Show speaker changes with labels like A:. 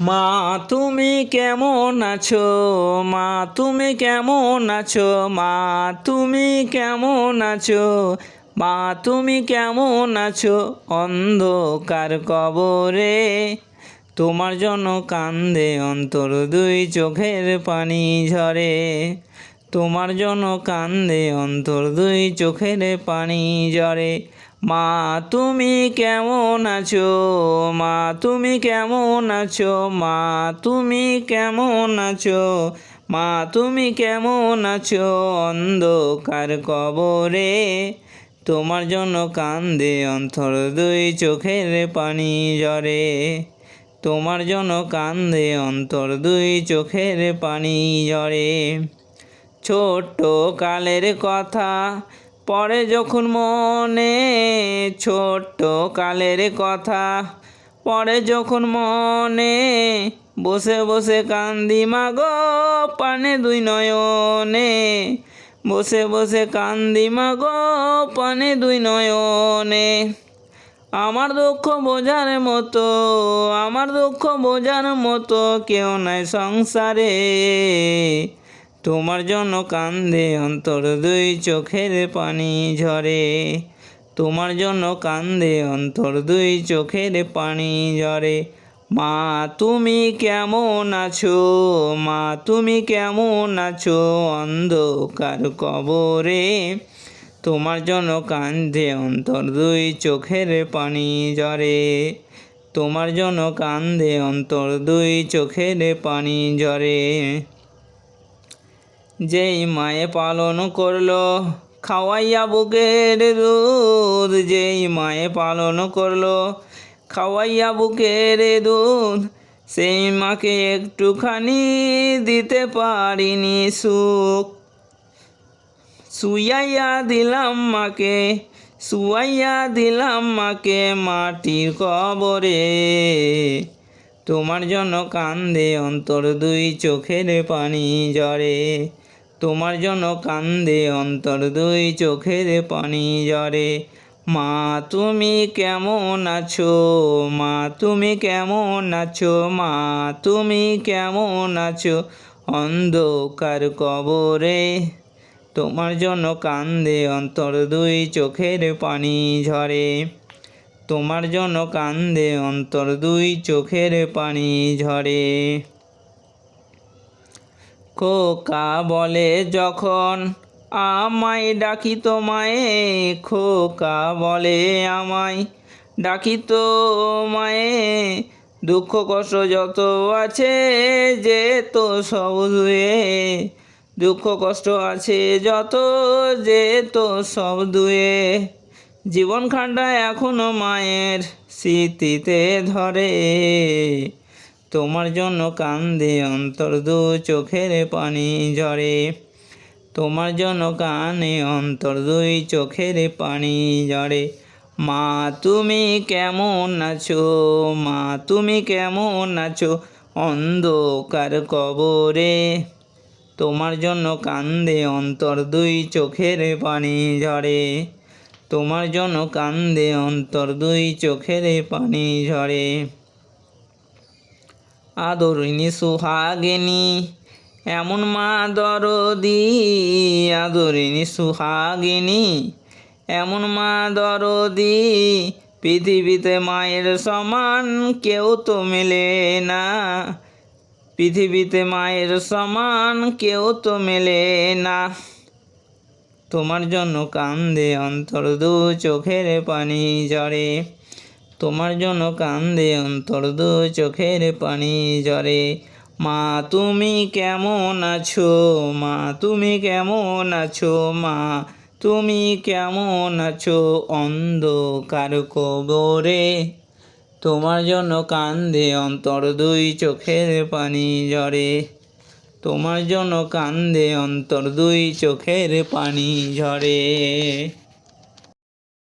A: মা তুমি কেমন আছো? মা তুমি কেমন আছো? মা তুমি কেমন আছো? মা তুমি কেমন আছো? অন্ধকার কবরে তোমার জন্য কান্দে অন্তর, দুই চোখের পানি ঝরে। তোমার জন্য কান্দে অন্তর, দুই চোখের পানি ঝরে। মা তুমি কেমন আছো? মা তুমি কেমন আছো? মা তুমি কেমন আছো? মা তুমি কেমন আছো? অন্ধকার কবরে তোমার জন্য কান্দে অন্তর, দুই চোখের পানি ঝরে। তোমার জন্য কান্দে অন্তর, দুই চোখের পানি ঝরে। ছোট্ট কালের কথা পড়ে যখন মনে, ছোট্ট কালের কথা পড়ে যখন মনে, বসে বসে কান্দি মাগো পানে দুই নয়নে। বসে বসে কান্দি মাগো পানে দুই নয়নে। আমার দুঃখ বোঝার মতো, আমার দুঃখ বোঝার মতো কেউ নাই সংসারে। তোমার জন্য কান্দে অন্তর, দুই চোখের পানি ঝরে। তোমার জন্য কান্দে অন্তর, দুই চোখের পানি ঝরে। মা তুমি কেমন আছো? মা তুমি কেমন আছো? অন্ধকার কবরে তোমার জন্য কান্দে অন্তর, দুই চোখের পানি ঝরে। তোমার জন্য কান্দে অন্তর, দুই চোখের পানি ঝরে। যেই মায়ে পালন করলো খাওয়াইয়া বুকের দুধ, যেই মায়ে পালন করলো খাওয়াইয়া বুকের দুধ, সেই মাকে একটুখানি দিতে পারিনি সুখ। শুয়াইয়া দিলাম মাকে, শুয়াইয়া দিলাম মাকে মাটির কবরে। তোমার জন্য কান্দে অন্তর, দুই চোখের পানি ঝরে। তোমার জন্য কান্দে অন্তর, দুই চোখের পানি ঝরে। মা তুমি কেমন আছো? মা তুমি কেমন আছো? মা তুমি কেমন আছো? অন্ধকার কবরে তোমার জন্য কান্দে অন্তর, দুই চোখের পানি ঝরে। তোমার জন্য কান্দে অন্তর, দুই চোখের পানি ঝরে। খোকা বলে যখন আমায় ডাকি তোমায়, খোকা বলে আমায় ডাকি তোমায়, দুঃখ কষ্ট যত আছে যে তো সব ধুয়ে। দুঃখ কষ্ট আছে যত যে তো সব ধুয়ে। জীবন খান্ডা এখনো মায়ের স্মৃতিতে ধরে। তোমার জন্য কান্দে অন্তর, দু চোখের পানি ঝরে। তোমার জন্য কানে অন্তর, দুই চোখের পানি ঝরে। মা তুমি কেমন আছো? মা তুমি কেমন আছো? অন্ধকার কবরে তোমার জন্য কান্দে অন্তর, দুই চোখের পানি ঝরে। তোমার জন্য কান্দে অন্তর, দুই চোখের পানি ঝরে। আদরিনী সুহাগিনী এমন মা দরদি, আদরিনী সুহাগিনী এমন মা দরদি, পৃথিবীতে মায়ের সমান কেউ তো মেলে না। পৃথিবীতে মায়ের সমান কেউ তো মেলে না। তোমার জন্য কান্দে অন্তর, দু চোখের পানি ঝরে। তোমার জন্য কান্দে অন্তর, দু চোখের পানি ঝরে। মা তুমি কেমন আছো? মা তুমি কেমন আছো? মা তুমি কেমন আছো? অন্ধকার কবরে তোমার জন্য কান্দে অন্তর, দুই চোখের পানি ঝরে। তোমার জন্য কান্দে অন্তর, দুই চোখের পানি ঝরে।